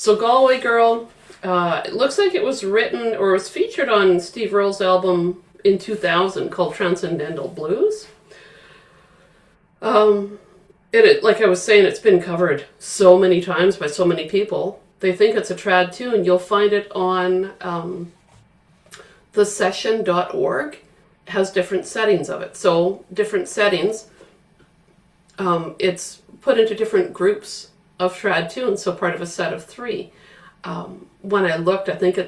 So Galway Girl, it looks like it was written or was featured on Steve Earl's album in 2000 called Transcendental Blues. Like I was saying, it's been covered so many times by so many people. They think it's a trad tune. You'll find it on thesession.org. It has different settings of it. So different settings, it's put into different groups of trad tunes, so part of a set of 3. When I looked, I think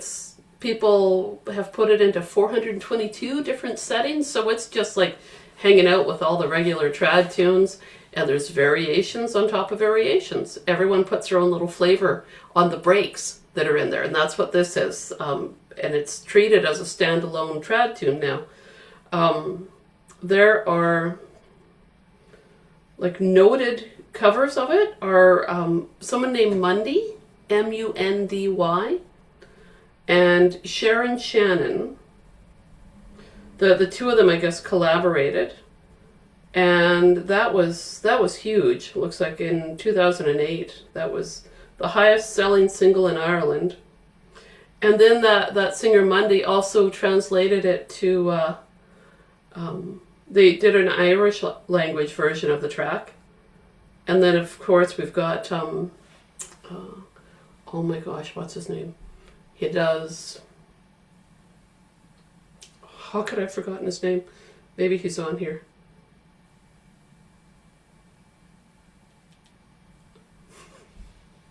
people have put it into 422 different settings, so it's just like hanging out with all the regular trad tunes, and there's variations on top of variations. Everyone puts their own little flavor on the breaks that are in there, and that's what this is. And it's treated as a standalone trad tune now. There are like noted covers of it are someone named Mundy, M-U-N-D-Y, and Sharon Shannon. The two of them, I guess, collaborated, and that was huge. It looks like in 2008, that was the highest selling single in Ireland. And then that singer Mundy also translated it to, they did an Irish language version of the track. And then, of course, we've got, oh my gosh, what's his name? He does, how could I have forgotten his name? Maybe he's on here.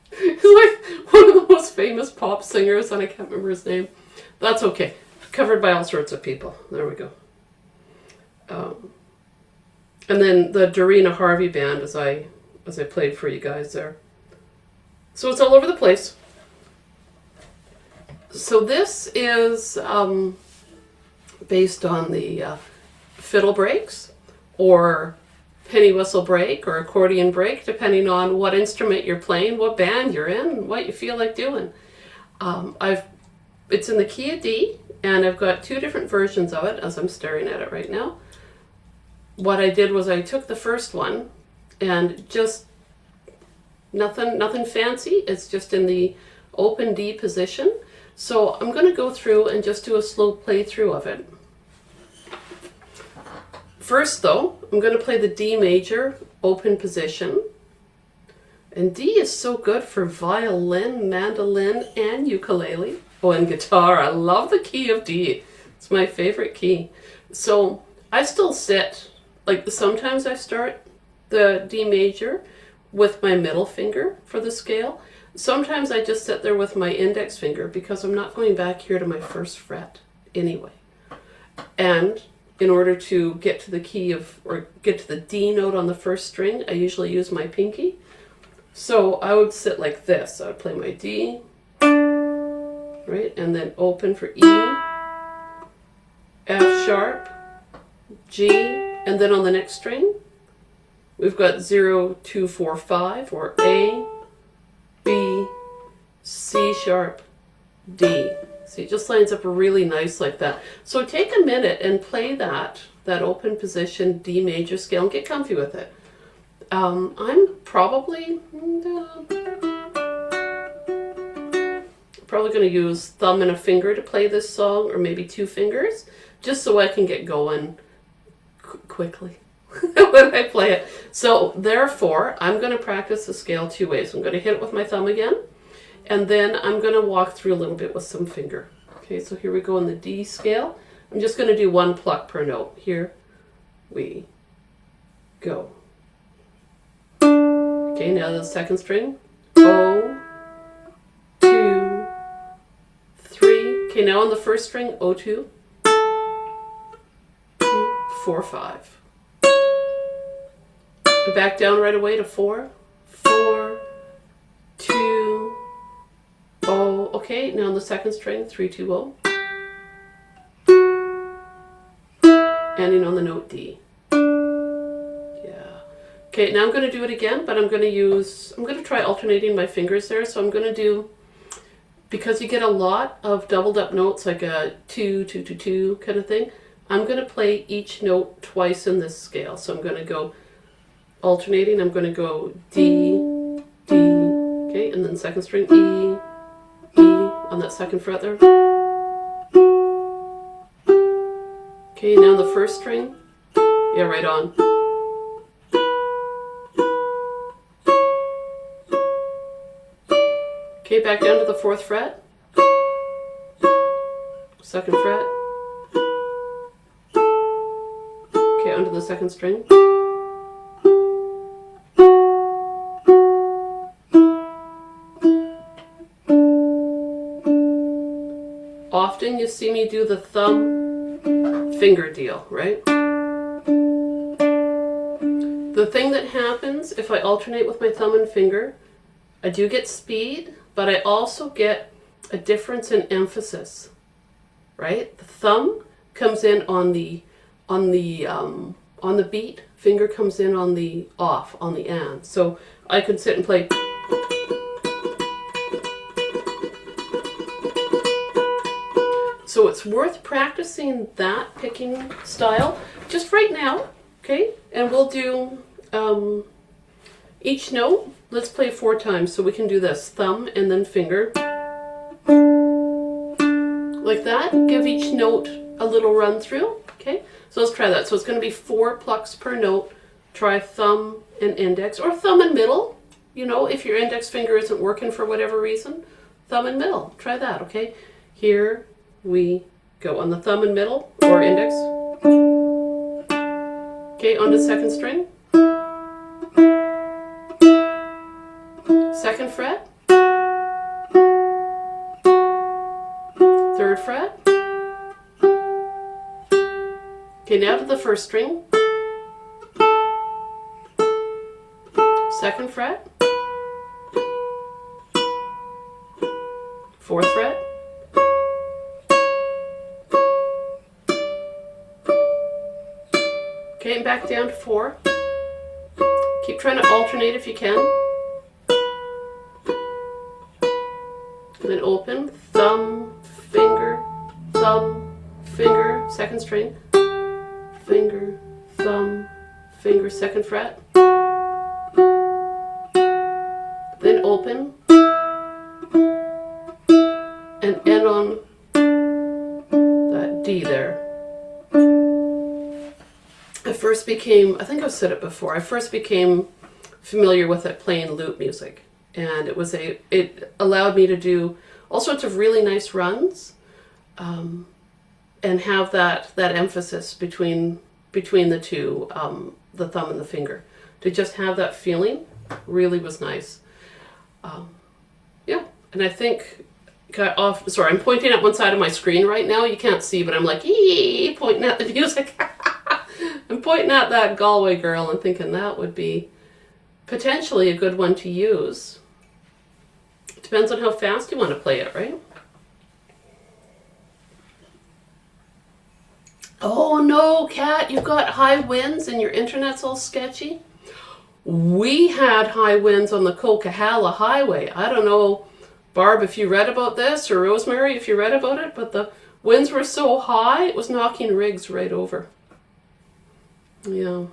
He's like one of the most famous pop singers, and I can't remember his name. That's okay. Covered by all sorts of people. There we go. And then the Dorina Harvey band, as I played for you guys there. So it's all over the place. So this is based on the fiddle breaks, or penny whistle break, or accordion break, depending on what instrument you're playing, what band you're in, what you feel like doing. It's in the key of D, and I've got 2 different versions of it as I'm staring at it right now. What I did was I took the first one and just nothing fancy. It's just in the open D position. So I'm going to go through and just do a slow playthrough of it. First though, I'm going to play the D major open position. And D is so good for violin, mandolin, and ukulele. Oh, and guitar. I love the key of D. It's my favorite key. So I still sit, like sometimes I start the D major with my middle finger for the scale. Sometimes I just sit there with my index finger because I'm not going back here to my 1st fret anyway. And in order to get to the key of, or get to the D note on the 1st string, I usually use my pinky. So I would sit like this. I would play my D, right, and then open for E, F sharp, G, and then on the next string, we've got 0, 2, 4, 5, or A, B, C sharp, D. See, it just lines up really nice like that. So take a minute and play that open position D major scale and get comfy with it. I'm probably going to use thumb and a finger to play this song, or maybe 2 fingers, just so I can get going quickly when I play it. So therefore, I'm going to practice the scale 2 ways. I'm going to hit it with my thumb again, and then I'm going to walk through a little bit with some finger. Okay, so here we go in the D scale. I'm just going to do 1 pluck per note. Here we go. Okay, now the 2nd string. O, 2, 3. Okay, now on the 1st string, O, 2, 4, 5. Back down right away to 4, 4, 2, O. Okay, now on the 2nd string, 3, 2, O. Ending on the note D. Okay, now I'm going to do it again, but I'm going to try alternating my fingers there. So I'm going to do, because you get a lot of doubled up notes, like a 2, 2, 2, 2 kind of thing, I'm going to play each note twice in this scale. So I'm going to go alternating. I'm going to go D, D, Okay, and then second string, E, on that second fret there. Okay, now the first string, yeah, right on. Okay, back down to the fourth fret, second fret. Okay, onto the second string. Often you see me do the thumb finger deal, right? The thing that happens if I alternate with my thumb and finger, I do get speed, but I also get a difference in emphasis, right? The thumb comes in on the beat, finger comes in on the off, on the and. So I could sit and play. So it's worth practicing that picking style just right now, okay? And we'll do each note. Let's play 4 times, so we can do this, thumb and then finger. Like that, give each note a little run through, okay? So let's try that. So it's gonna be 4 plucks per note. Try thumb and index, or thumb and middle. You know, if your index finger isn't working for whatever reason, thumb and middle, try that, okay? Here we go on the thumb and middle, or index. Okay, on to second string. Second fret, third fret. Okay, now to the first string. Second fret, fourth fret. Okay, and back down to 4. Keep trying to alternate if you can. And then open, thumb, finger, second string, finger, thumb, finger, second fret. Then open, and end on that D there. I first became, I think I've said it before, I first became familiar with it playing lute music. And it allowed me to do all sorts of really nice runs, and have that emphasis between the two, the thumb and the finger. To just have that feeling really was nice. Yeah, and I think, sorry, I'm pointing at one side of my screen right now. You can't see, but I'm like, pointing at the music. I'm pointing at that Galway Girl and thinking that would be potentially a good one to use. Depends on how fast you want to play it, right? Oh no, Kat, you've got high winds and your internet's all sketchy. We had high winds on the Coquihalla Highway. I don't know, Barb, if you read about this, or Rosemary, if you read about it, but the winds were so high, it was knocking rigs right over. Yeah.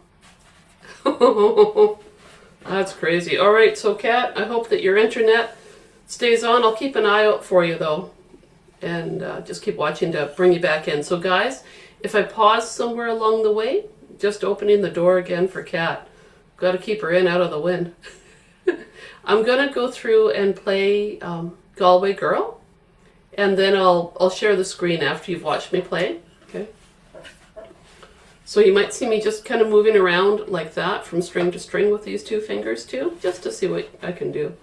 That's crazy. All right, so Kat, I hope that your internet stays on. I'll keep an eye out for you though, and just keep watching to bring you back in. So guys, if I pause somewhere along the way, just opening the door again for Kat. Got to keep her in out of the wind. I'm gonna go through and play Galway Girl, and then I'll share the screen after you've watched me play. Okay. So you might see me just kind of moving around like that from string to string with these 2 fingers too, just to see what I can do.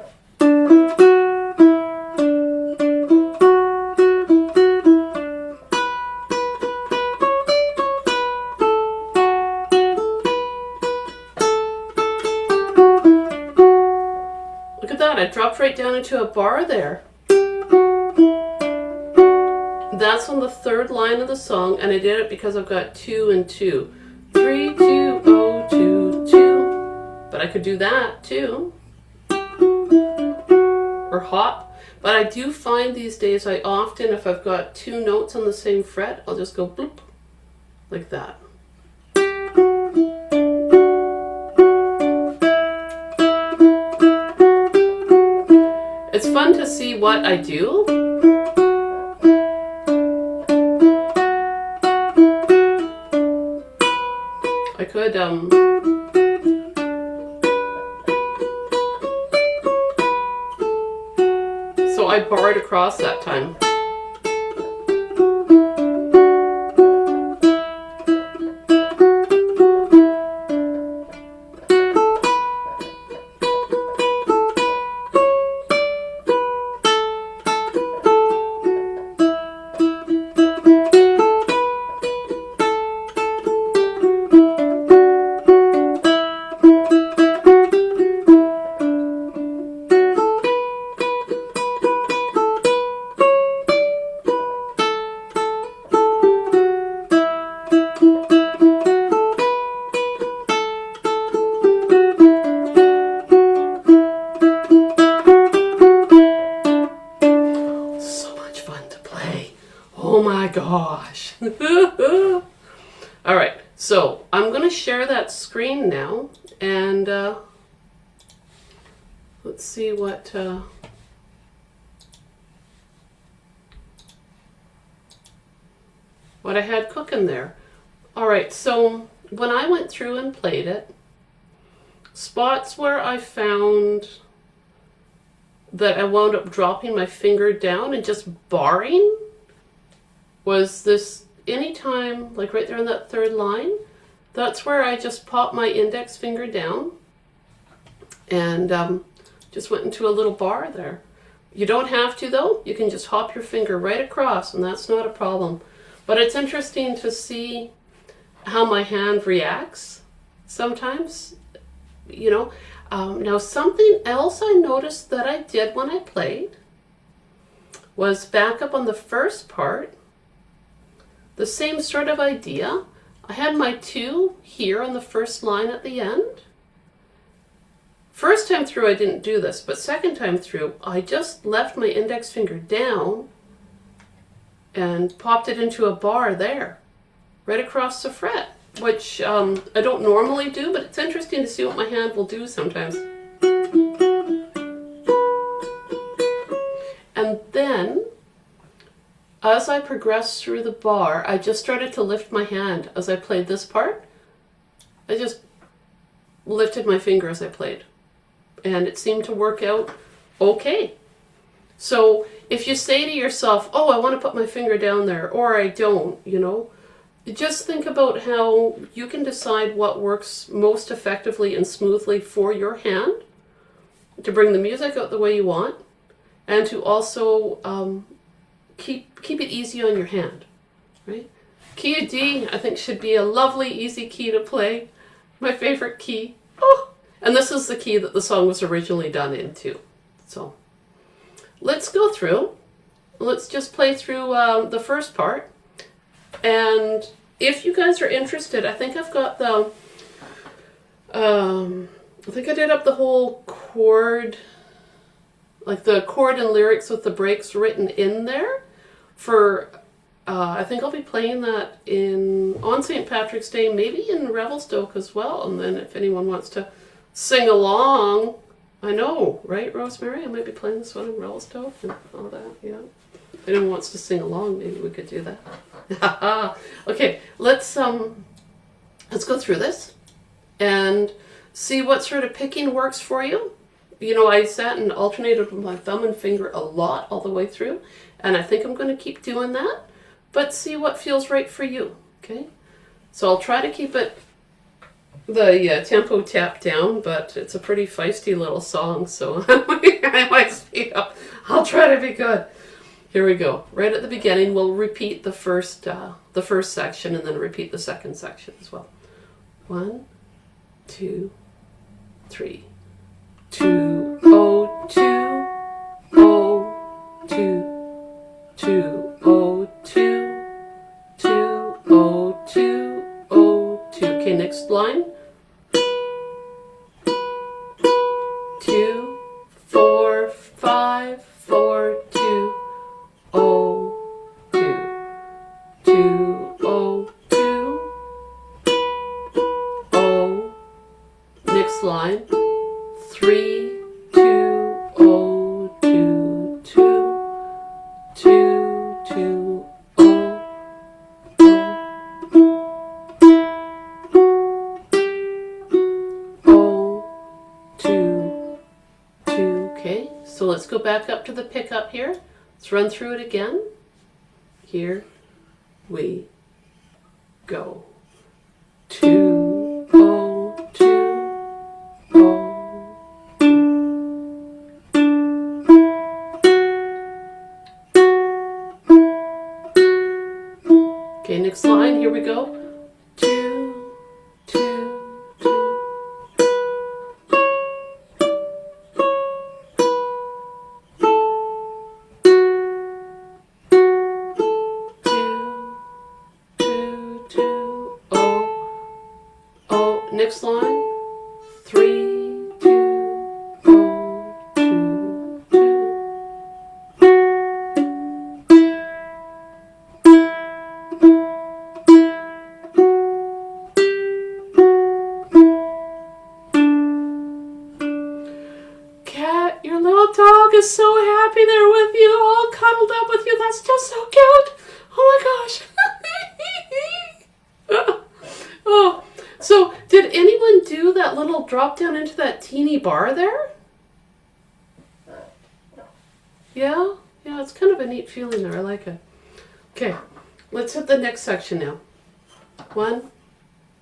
Look at that, I dropped right down into a bar there. That's on the 3rd line of the song, and I did it because I've got 2 and 2. 3, 2, 0, 2, 2. But I could do that too. Or hop. But I do find these days I often, if I've got 2 notes on the same fret, I'll just go bloop, like that. fun to see what I do. I could, so I barred across that time. Oh my gosh. All right, so I'm going to share that screen now, and let's see what I had cooking there. All right, so when I went through and played it, spots where I found that I wound up dropping my finger down and just barring was this, anytime, like right there on that third line, that's where I just popped my index finger down and just went into a little bar there. You don't have to though, you can just hop your finger right across and that's not a problem. But it's interesting to see how my hand reacts sometimes, you know. Now something else I noticed that I did when I played was back up on the first part, the same sort of idea. I had my 2 here on the first line at the end. First time through I didn't do this, but second time through I just left my index finger down and popped it into a bar there, right across the fret, which I don't normally do, but it's interesting to see what my hand will do sometimes. And then, as I progressed through the bar, I just started to lift my hand as I played this part. I just lifted my finger as I played, and it seemed to work out okay. So if you say to yourself, oh, I want to put my finger down there, or I don't, you know, just think about how you can decide what works most effectively and smoothly for your hand to bring the music out the way you want, and to also keep it easy on your hand, right? Key of D, I think, should be a lovely, easy key to play. My favorite key. Oh, and this is the key that the song was originally done in too. So let's go through. Let's just play through the first part. And if you guys are interested, I think I've got the, I think I did up the whole chord, like the chord and lyrics with the breaks written in there for, I think I'll be playing that on St. Patrick's Day, maybe in Revelstoke as well. And then if anyone wants to sing along, I know, right, Rosemary? I might be playing this one in Revelstoke and all that, yeah. If anyone wants to sing along, maybe we could do that. Okay, let's go through this and see what sort of picking works for you. You know, I sat and alternated with my thumb and finger a lot all the way through, and I think I'm going to keep doing that, but see what feels right for you, okay? So I'll try to keep it, the tempo tapped down, but it's a pretty feisty little song, so I might speed up. I'll try to be good. Here we go. Right at the beginning, we'll repeat the first section and then repeat the second section as well. 1, 2, 3. 2, oh, 2, oh, 2, 2, oh, 2, 2, oh, 2, oh, 2. Okay, next line. 2, 4, 5, 4, 2, oh, 2, 2, oh, 2, oh. Next line. 3, 2, oh, 2, So let's go back up to the pickup here. Let's run through it again. Here we go. 2, oh, 2, oh. Okay, next line, here we go. 2, 2, 2. Next line, 3, 2, oh, 2, 2. Cat, your little dog is so happy there with you, all cuddled up with you. That's just so cute. Oh my gosh. Oh. So, did anyone do that little drop down into that teeny bar there? Yeah? Yeah, it's kind of a neat feeling there. I like it. Okay, let's hit the next section now. 1,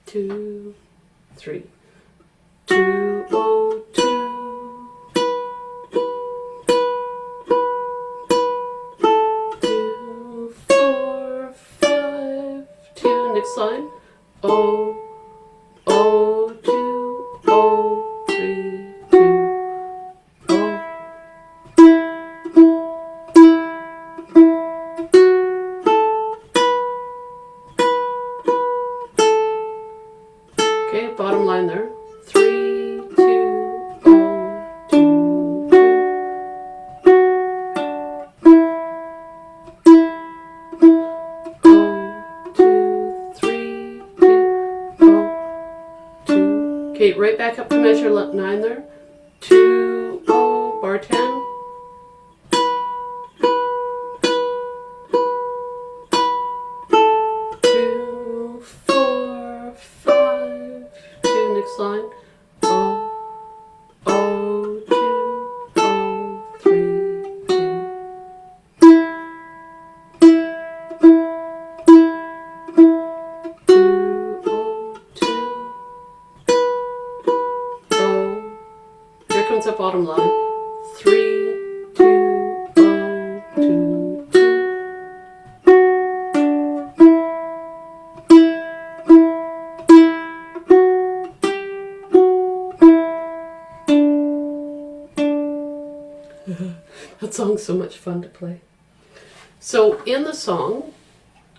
2, 3. 2, oh, 2. 2, 4, 5, 2. Next line. Oh. Oh, 2, oh, 3, 2, oh. Okay, bottom line there. 3, 2, oh, 2, 2. 3, 2, oh. Okay, right back up to measure 9 there. 2, oh, bar 10. 2, 4, 5, 2. Next line. Oh, oh, 2, oh, 3, 2. The bottom line. 3, 2, oh, 2, 2. That song's so much fun to play. So in the song,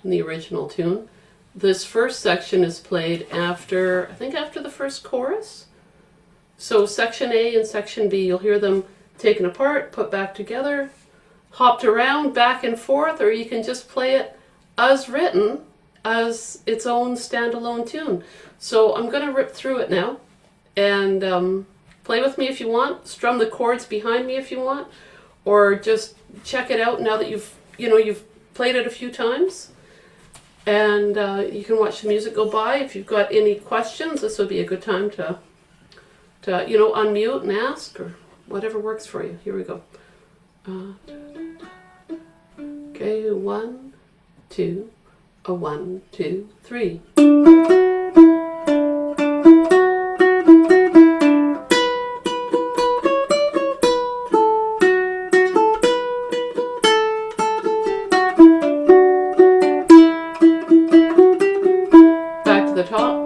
in the original tune, this first section is played after, I think after the first chorus. So section A and section B, you'll hear them taken apart, put back together, hopped around back and forth, or you can just play it as written as its own standalone tune. So I'm going to rip through it now and play with me if you want, strum the chords behind me if you want, or just check it out now that you've played it a few times. And you can watch the music go by. If you've got any questions, this would be a good time to unmute and ask, or whatever works for you. Here we go. Okay, 1, 2, a 1, 2, 3. Back to the top.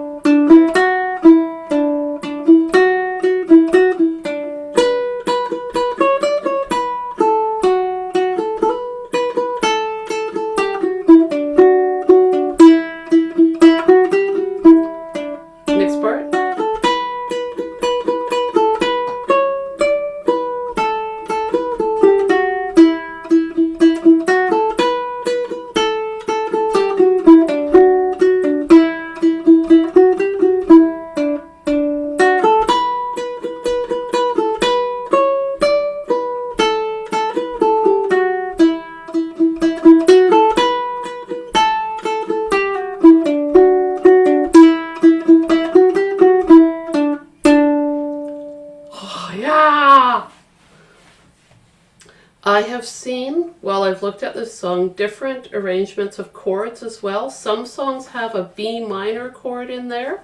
I have seen, while I've looked at this song, different arrangements of chords as well. Some songs have a B minor chord in there.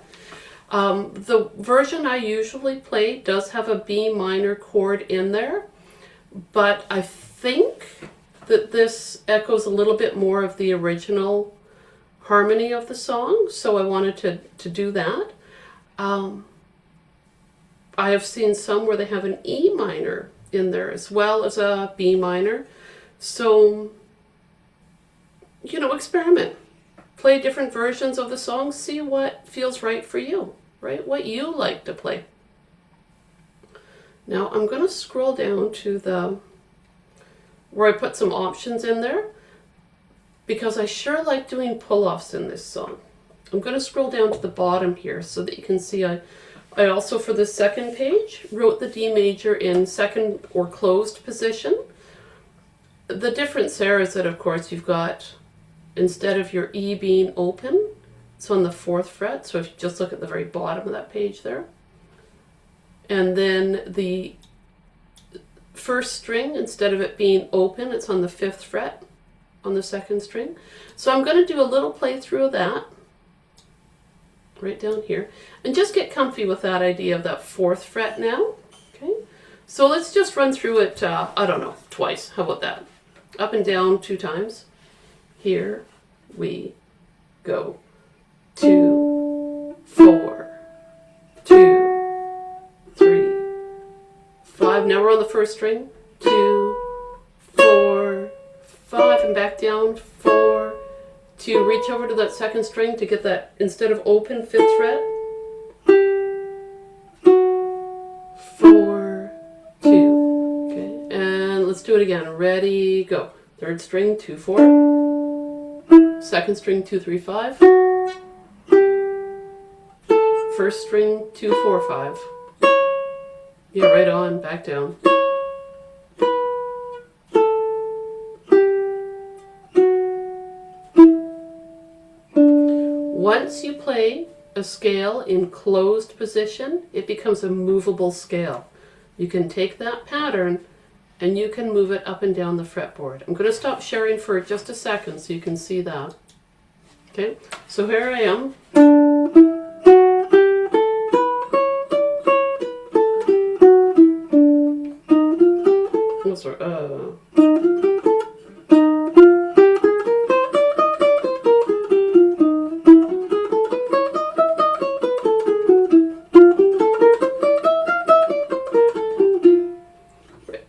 The version I usually play does have a B minor chord in there, but I think that this echoes a little bit more of the original harmony of the song, so I wanted to do that. I have seen some where they have an E minor in there as well as a B minor. So, you know, experiment. Play different versions of the song, see what feels right for you, right? What you like to play. Now I'm going to scroll down to where I put some options in there, because I sure like doing pull-offs in this song. I'm going to scroll down to the bottom here so that you can see I also, for the second page, wrote the D major in second or closed position. The difference there is that, of course, you've got, instead of your E being open, it's on the 4th fret. So if you just look at the very bottom of that page there. And then the first string, instead of it being open, it's on the 5th fret on the 2nd string. So I'm going to do a little playthrough of that right down here, and just get comfy with that idea of that 4th fret now. Okay, so let's just run through it, I don't know, twice. How about that? Up and down 2 times. Here we go. 2, 4, 2, 3, 5. Now we're on the 1st string. 2, 4, 5, and back down. 4, 2, reach over to that 2nd string to get that, instead of open, 5th fret. 4, 2. Okay, and let's do it again. Ready, go. 3rd string, 2, 4. 2nd string, 2, 3, 5. 1st string, 2, 4, 5. Yeah, right on, back down. Once you play a scale in closed position, it becomes a movable scale. You can take that pattern and you can move it up and down the fretboard. I'm going to stop sharing for just a second so you can see that. Okay, so here I am.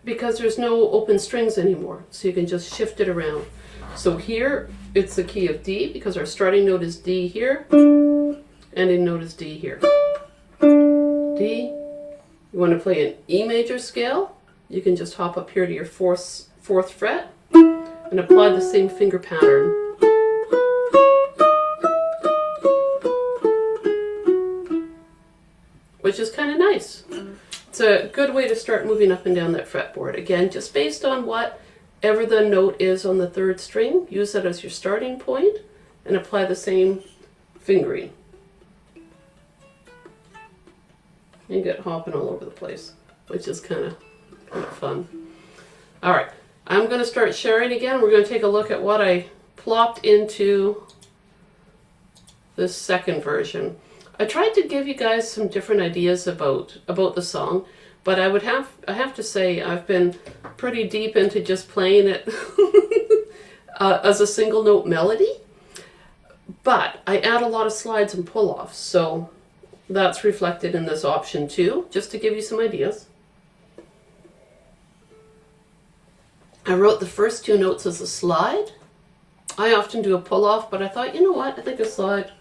Because there's no open strings anymore, so you can just shift it around. So here it's the key of D, because our starting note is D here, ending note is D here. D. You want to play an E major scale, you can just hop up here to your 4th fret and apply the same finger pattern. Which is kind of nice. It's a good way to start moving up and down that fretboard. Again, just based on whatever the note is on the 3rd string, use that as your starting point and apply the same fingering. You get hopping all over the place, which is kind of fun. All right, I'm going to start sharing again. We're going to take a look at what I plopped into this second version. I tried to give you guys some different ideas about the song, but I have to say I've been pretty deep into just playing it as a single note melody. But I add a lot of slides and pull-offs, so that's reflected in this option too, just to give you some ideas. I wrote the first 2 notes as a slide. I often do a pull-off, but I thought, you know what, I think a slide.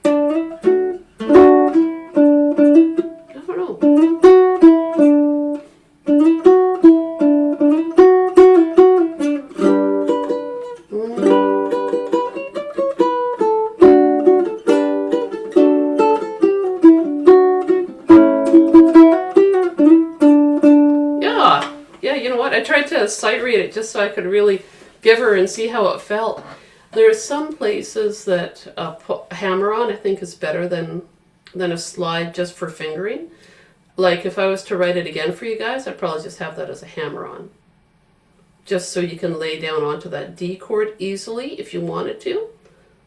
I tried to sight read it just so I could really give her and see how it felt. There are some places that a hammer on I think is better than a slide just for fingering. Like if I was to write it again for you guys, I'd probably just have that as a hammer on. just so you can lay down onto that D chord easily if you wanted to,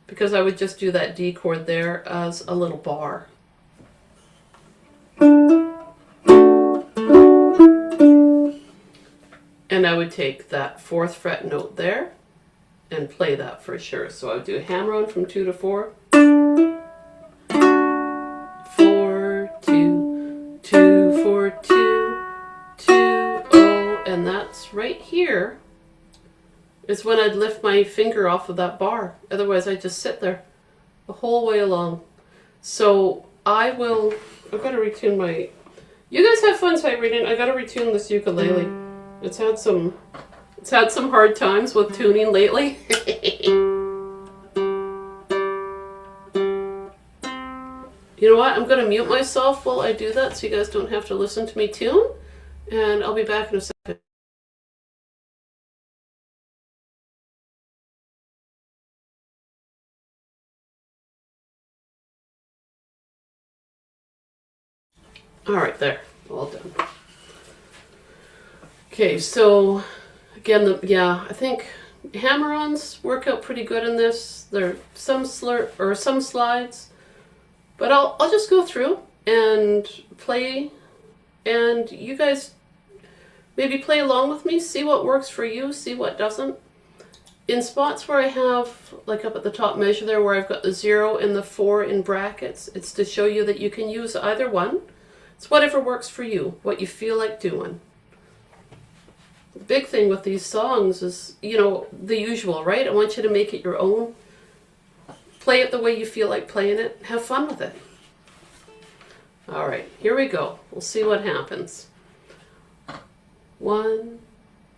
because I would just do that D chord there as a little bar. And I would take that 4th fret note there and play that for sure. So I would do a hammer on from 2 to 4. 4, 2, 2, 4, 2, 2, oh, and that's right here is when I'd lift my finger off of that bar. Otherwise I'd just sit there the whole way along. So I've got to retune my, you guys have fun sight reading. I got to retune this ukulele. It's had some hard times with tuning lately. You know what? I'm going to mute myself while I do that so you guys don't have to listen to me tune. And I'll be back in a second. All right, there. All done. Okay, so again, I think hammer-ons work out pretty good in this. There are some slides, but I'll just go through and play, and you guys maybe play along with me, see what works for you, see what doesn't. In spots where I have, like up at the top measure there, where I've got the 0 and the 4 in brackets, it's to show you that you can use either one. It's whatever works for you, what you feel like doing. The big thing with these songs is, you know, the usual, right? I want you to make it your own. Play it the way you feel like playing it. Have fun with it. All right, here we go. We'll see what happens. 1,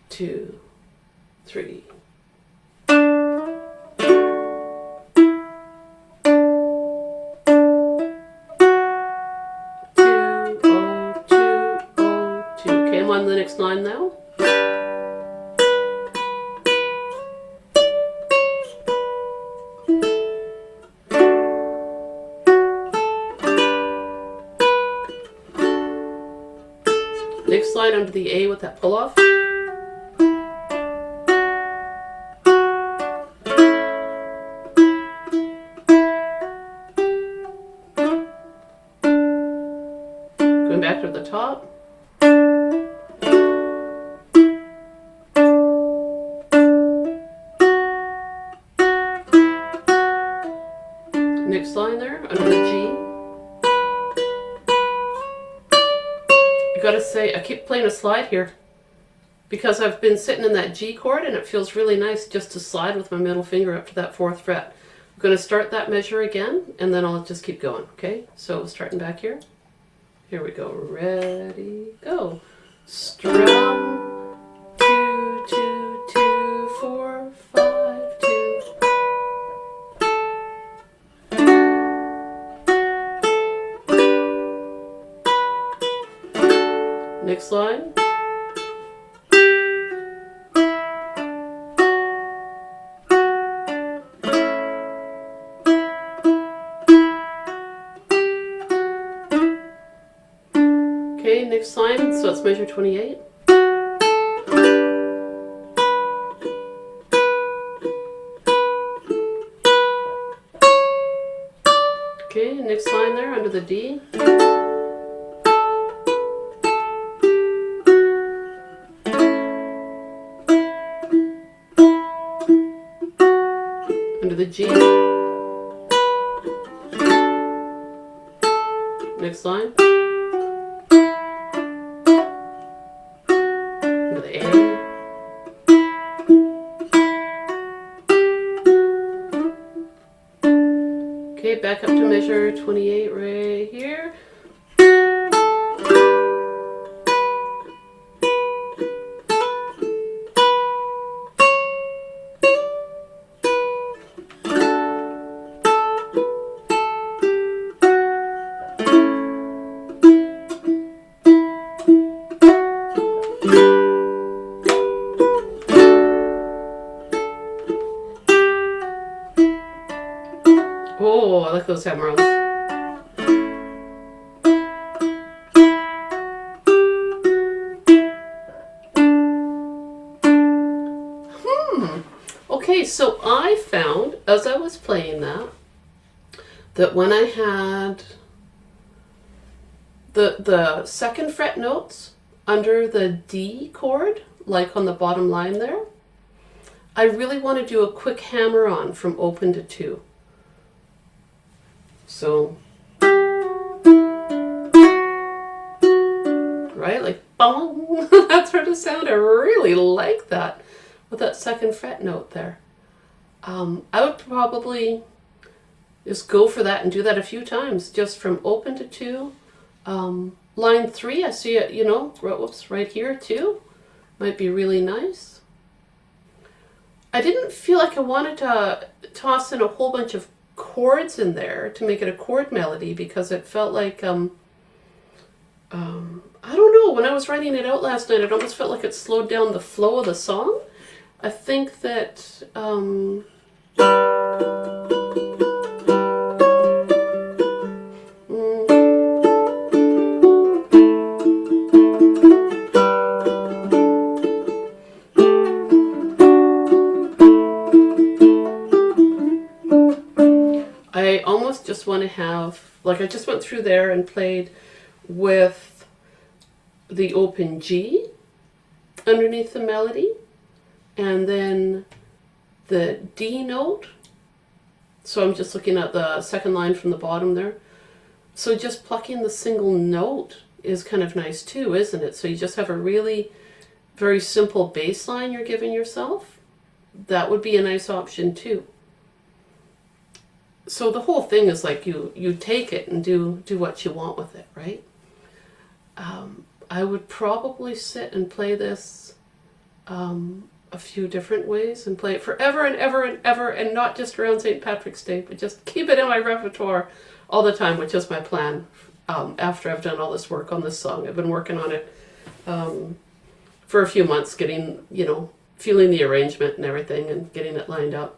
2, 3. On the next line now. Next line under the A with that pull off. Going back to the top. Next line there, under the G. I gotta say, I keep playing a slide here because I've been sitting in that G chord and it feels really nice just to slide with my middle finger up to that 4th fret. I'm gonna start that measure again and then I'll just keep going, okay? So starting back here. Here we go, ready, go. Strum, 2, 2, 2, 4, 5, 2. Next line. Okay, next line, so let's measure 28. Okay, next line there under the D. Under the G. Next line. Under the A. Okay, back up to measure 28 right here. Oh, I like those hammer-ons. Okay, so I found, as I was playing that when I had the second fret notes under the D chord, like on the bottom line there, I really want to do a quick hammer on from open to 2. So, right, like bong, that sort of sound. I really like that with that second fret note there. I would probably just go for that and do that a few times, just from open to 2. Line 3, I see it, you know, whoops, right here too. Might be really nice. I didn't feel like I wanted to toss in a whole bunch of chords in there to make it a chord melody, because it felt like, I don't know, when I was writing it out last night, it almost felt like it slowed down the flow of the song. I think that, I almost just want to have, like I just went through there and played with the open G underneath the melody, and then the D note. So I'm just looking at the second line from the bottom there. So just plucking the single note is kind of nice too, isn't it? So you just have a really very simple bass line you're giving yourself. That would be a nice option too. So the whole thing is like you take it and do what you want with it, right? I would probably sit and play this a few different ways and play it forever and ever and ever, and not just around St. Patrick's Day, but just keep it in my repertoire all the time, which is my plan after I've done all this work on this song. I've been working on it for a few months, getting, you know, feeling the arrangement and everything and getting it lined up.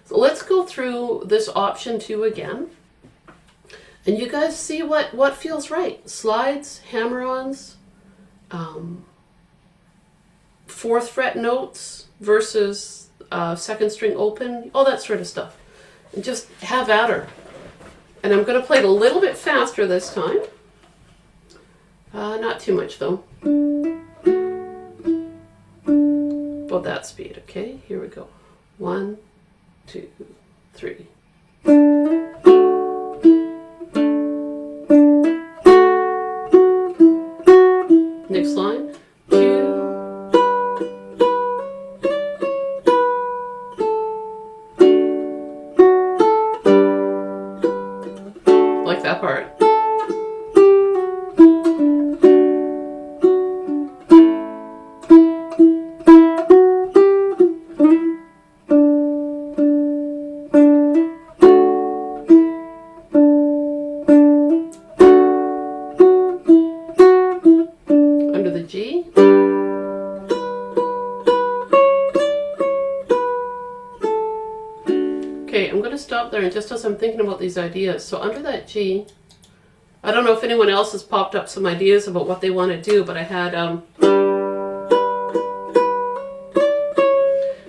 So let's go through this option 2 again, and you guys see what feels right. Slides, hammer-ons, 4th fret notes versus 2nd string open, all that sort of stuff. And just have at her. And I'm going to play it a little bit faster this time. Not too much though. About that speed, okay? Here we go. 1, 2, 3. Next line. 2. Like that part. Under the G. Okay, I'm going to stop there, and just as I'm thinking about these ideas, so under that G, I don't know if anyone else has popped up some ideas about what they want to do, but I had,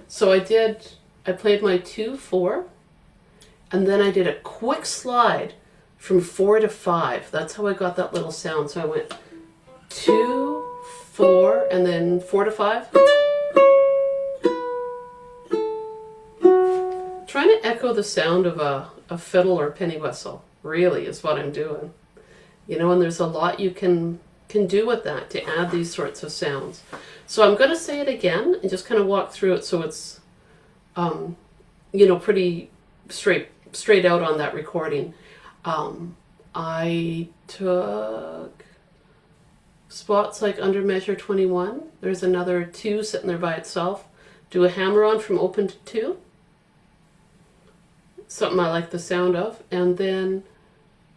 so I played my 2, 4, and then I did a quick slide from 4 to 5. That's how I got that little sound. So I went 2, 4, and then 4 to 5. Trying to echo the sound of a fiddle or penny whistle, really, is what I'm doing. You know, and there's a lot you can do with that to add these sorts of sounds. So I'm going to say it again and just kind of walk through it so it's, you know, pretty straight out on that recording. I took spots like under measure 21. There's another 2 sitting there by itself. Do a hammer on from open to 2. Something I like the sound of. And then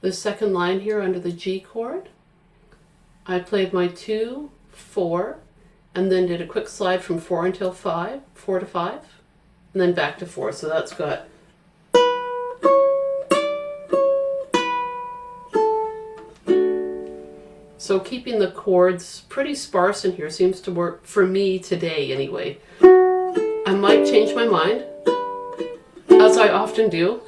the second line here under the G chord, I played my 2, 4, and then did a quick slide from 4 until 5, 4 to 5, and then back to 4. So that's got so keeping the chords pretty sparse in here seems to work for me today anyway. I might change my mind. I often do,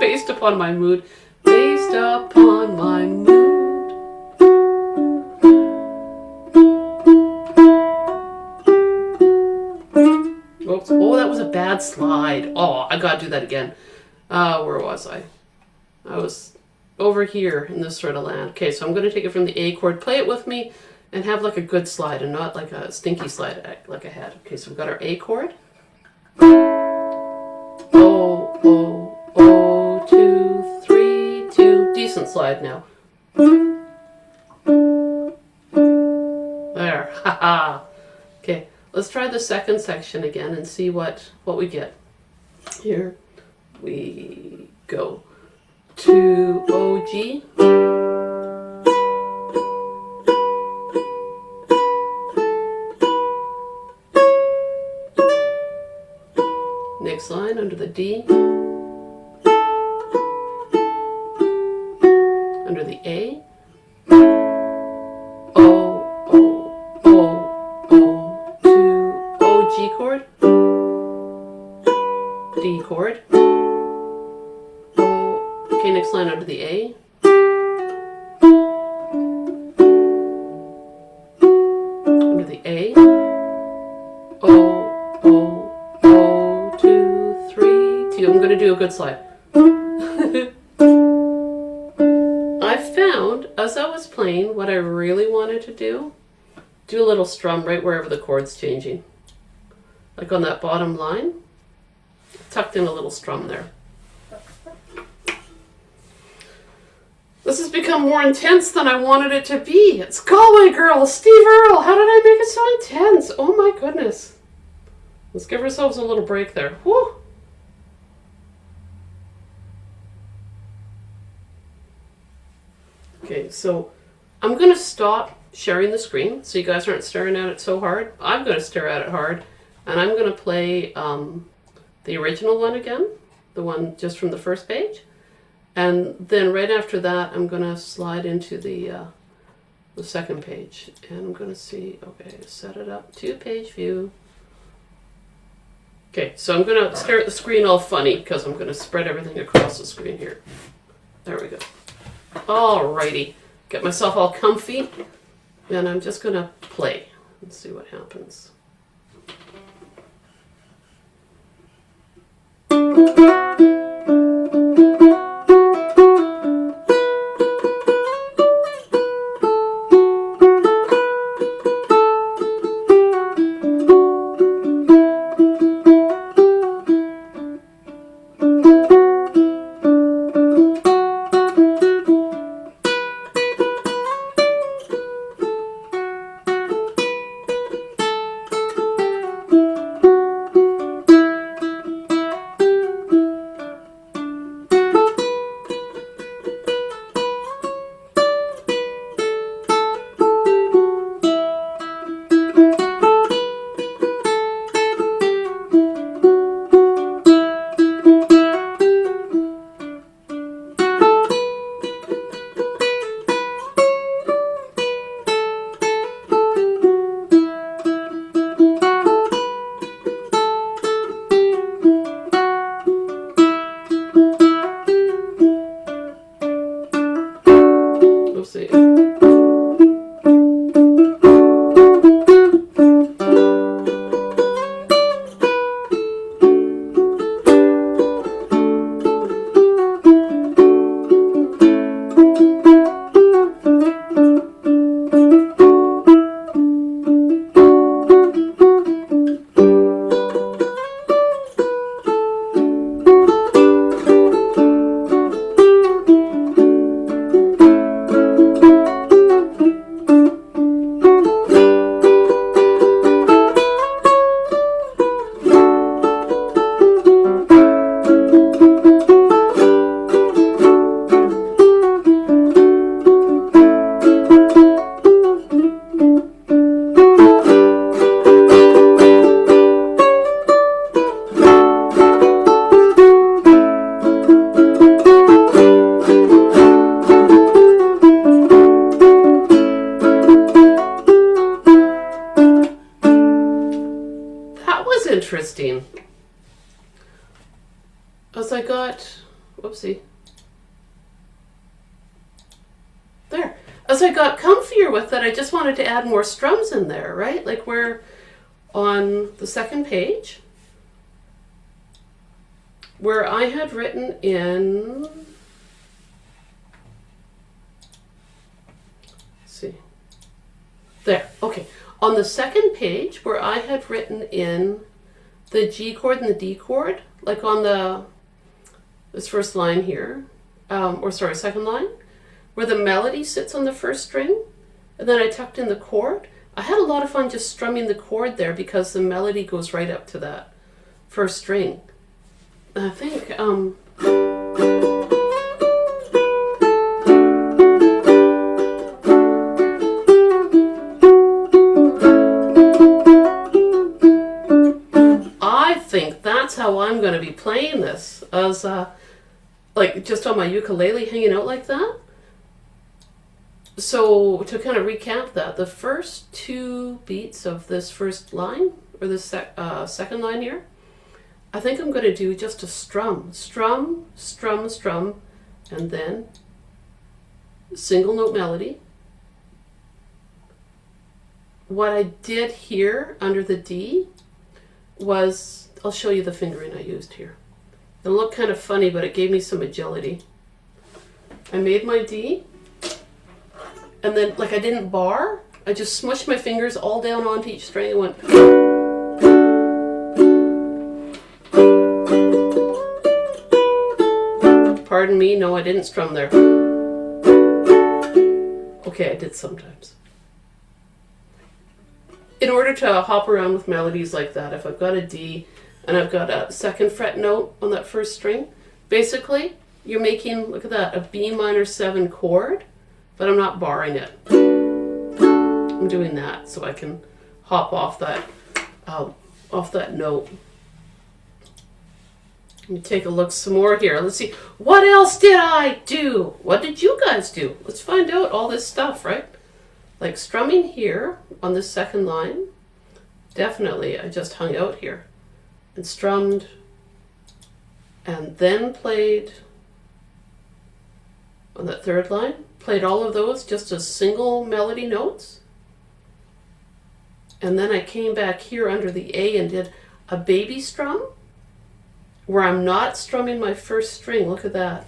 based upon my mood. Based upon my mood. Oops. Oh, that was a bad slide. Oh, I gotta do that again. Where was I? I was over here in this sort of land. Okay, so I'm going to take it from the A chord, play it with me, and have like a good slide and not like a stinky slide like I had. Okay, so we've got our A chord. Oh, oh, oh, 2, 3, 2. Decent slide now. There, haha. Okay, let's try the second section again and see what we get. Here we go. 2, O, G. Next line under the D. Under the A. O, O, O, O, 2, O, G chord. D chord. Okay, next line under the A. Under the A. O, O, O, 2, 3, 2. I'm going to do a good slide. I found, as I was playing, what I really wanted to do a little strum right wherever the chord's changing. Like on that bottom line, tucked in a little strum there. This has become more intense than I wanted it to be. It's Galway Girl, Steve Earl. How did I make it so intense? Oh my goodness. Let's give ourselves a little break there. Woo. Okay, so I'm going to stop sharing the screen so you guys aren't staring at it so hard. I'm going to stare at it hard, and I'm going to play the original one again, the one just from the first page. And then right after that, I'm going to slide into the second page. And I'm going to see, okay, set it up, 2-page view. Okay, so I'm going to stare at the screen all funny because I'm going to spread everything across the screen here. There we go. Alrighty, get myself all comfy. And I'm just going to play and see what happens. I got, whoopsie, there. As I got comfier with it, I just wanted to add more strums in there, right? Like we're on the second page, where I had written in, let's see, there, okay. On the second page, where I had written in the G chord and the D chord, like on this first line here, or sorry, second line, where the melody sits on the first string, and then I tucked in the chord. I had a lot of fun just strumming the chord there because the melody goes right up to that first string. And I think, that's how I'm going to be playing this, as like just on my ukulele hanging out like that. So to kind of recap that, the first two beats of this first line, or this second line here, I think I'm going to do just a strum, strum, strum, strum, and then single note melody. What I did here under the D was, I'll show you the fingering I used here. It'll look kind of funny, but it gave me some agility. I made my D, and then, like, I didn't bar, I just smushed my fingers all down onto each string and went. Pardon me, no, I didn't strum there. Okay, I did sometimes. In order to hop around with melodies like that, if I've got a D and I've got a second fret note on that first string, basically you're making, look at that, a B minor 7 chord, but I'm not barring it. I'm doing that so I can hop off that note. Let me take a look some more here. Let's see, what else did I do? What did you guys do? Let's find out all this stuff, right? Like strumming here on this second line, definitely I just hung out here and strummed and then played on that third line, played all of those just as single melody notes. And then I came back here under the A and did a baby strum where I'm not strumming my first string. Look at that.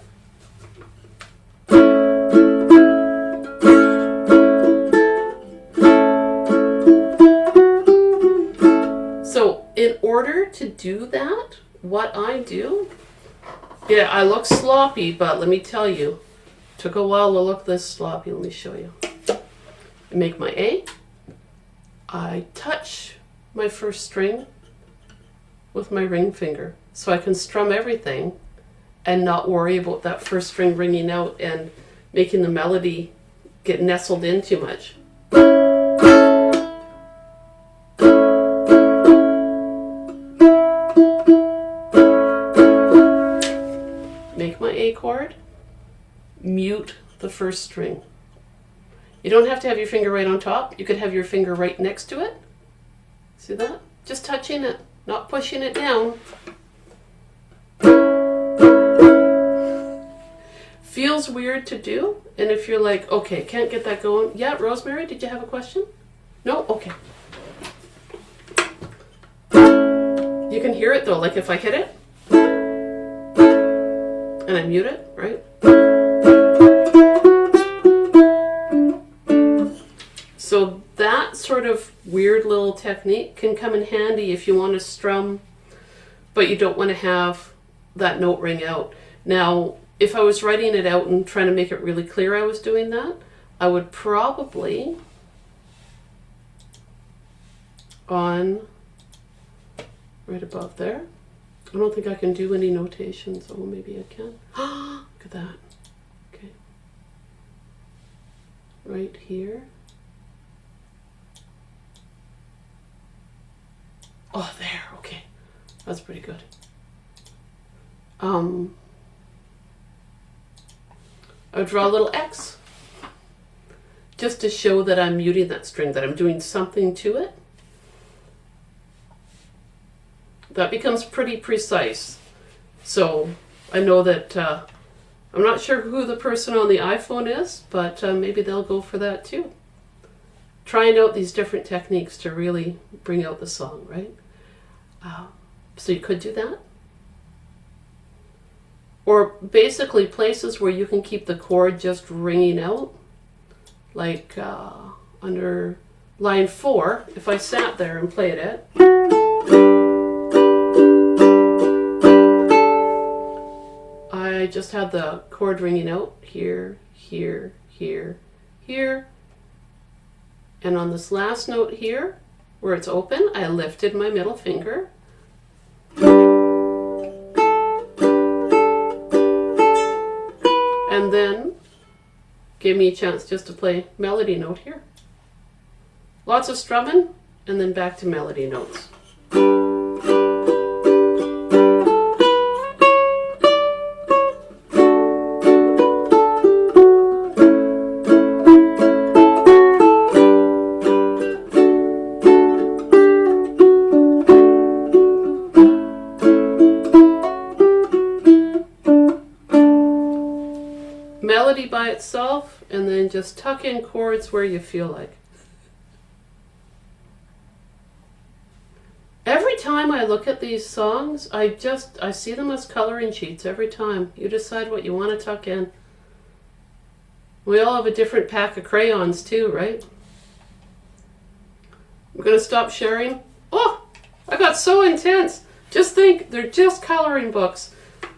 So in order to do that, what I do, yeah, I look sloppy, but let me tell you, it took a while to look this sloppy. Let me show you. I make my A, I touch my first string with my ring finger so I can strum everything and not worry about that first string ringing out and making the melody get nestled in too much. Make my A chord, mute the first string. You don't have to have your finger right on top. You could have your finger right next to it. See that? Just touching it, not pushing it down. Feels weird to do, and if you're like, okay, can't get that going. Yeah, Rosemary, did you have a question? No? Okay. You can hear it though, like if I hit it, and I mute it, right? So that sort of weird little technique can come in handy if you want to strum, but you don't want to have that note ring out. Now, if I was writing it out and trying to make it really clear I was doing that, I would probably, on right above there, I don't think I can do any notations. Oh, maybe I can. Look at that. Okay. Right here. Oh, there. Okay. That's pretty good. I would draw a little X just to show that I'm muting that string, that I'm doing something to it. That becomes pretty precise. So I know that I'm not sure who the person on the iPhone is, but maybe they'll go for that too. Trying out these different techniques to really bring out the song, right? So you could do that. Or basically places where you can keep the chord just ringing out. Like under line 4, if I sat there and played it. I just had the chord ringing out here, here, here, here. And on this last note here, where it's open, I lifted my middle finger. And then gave me a chance just to play melody note here. Lots of strumming, and then back to melody notes. Melody by itself, and then just tuck in chords where you feel like. Every time I look at these songs, I see them as coloring sheets every time. You decide what you want to tuck in. We all have a different pack of crayons too, right? I'm going to stop sharing. Oh, I got so intense. Just think, they're just coloring books.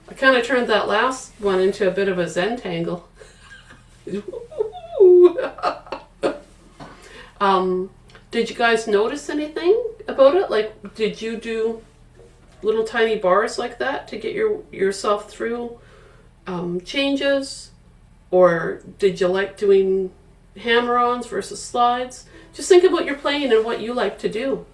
I kind of turned that last one into a bit of a Zentangle. Did you guys notice anything about it? Like, did you do little tiny bars like that to get yourself through changes? Or did you like doing hammer-ons versus slides? Just think about your playing and what you like to do.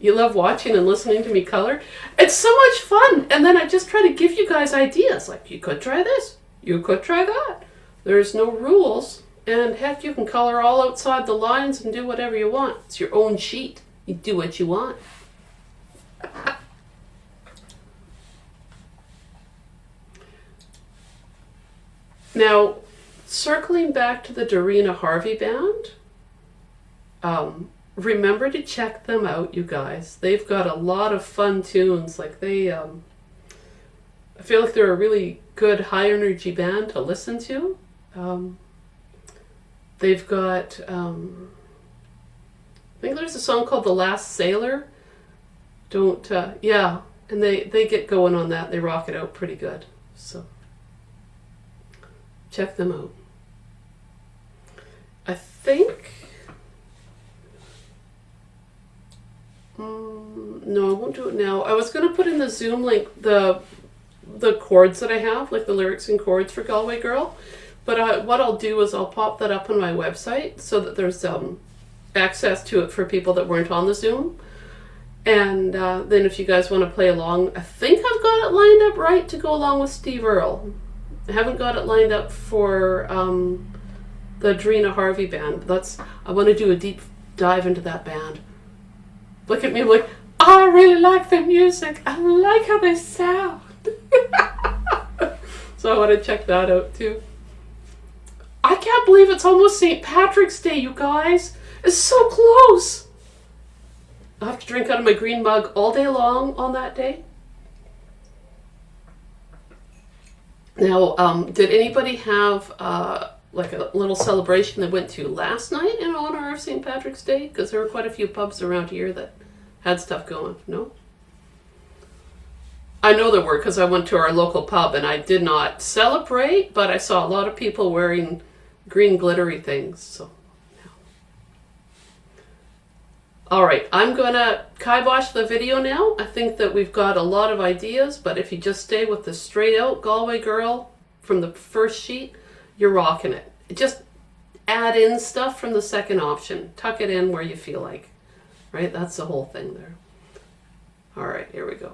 You love watching and listening to me color. It's so much fun. And then I just try to give you guys ideas. Like, you could try this. You could try that. There's no rules. And heck, you can color all outside the lines and do whatever you want. It's your own sheet. You do what you want. Now, circling back to the Dorina Harvey Band, remember to check them out, you guys. They've got a lot of fun tunes. Like I feel like they're a really good high energy band to listen to. They've got, I think there's a song called The Last Sailor. Yeah, and they get going on that. They rock it out pretty good. So check them out. I think, no, I won't do it now. I was going to put in the Zoom link the chords that I have, like the lyrics and chords for Galway Girl. But what I'll do is I'll pop that up on my website so that there's access to it for people that weren't on the Zoom. And then if you guys want to play along, I think I've got it lined up right to go along with Steve Earl. I haven't got it lined up for the Dorina Harvey Band. I want to do a deep dive into that band. Look at me, I'm like, I really like their music. I like how they sound. So I want to check that out too. I can't believe it's almost St. Patrick's Day, you guys. It's so close. I have to drink out of my green mug all day long on that day. Now, did anybody have like a little celebration they went to last night in honor of St. Patrick's Day? Because there were quite a few pubs around here that had stuff going. No? I know there were because I went to our local pub and I did not celebrate, but I saw a lot of people wearing green glittery things. So, yeah. All right, I'm going to kibosh the video now. I think that we've got a lot of ideas, but if you just stay with the straight out Galway Girl from the first sheet, you're rocking it. Just add in stuff from the second option. Tuck it in where you feel like, right? That's the whole thing there. All right, here we go.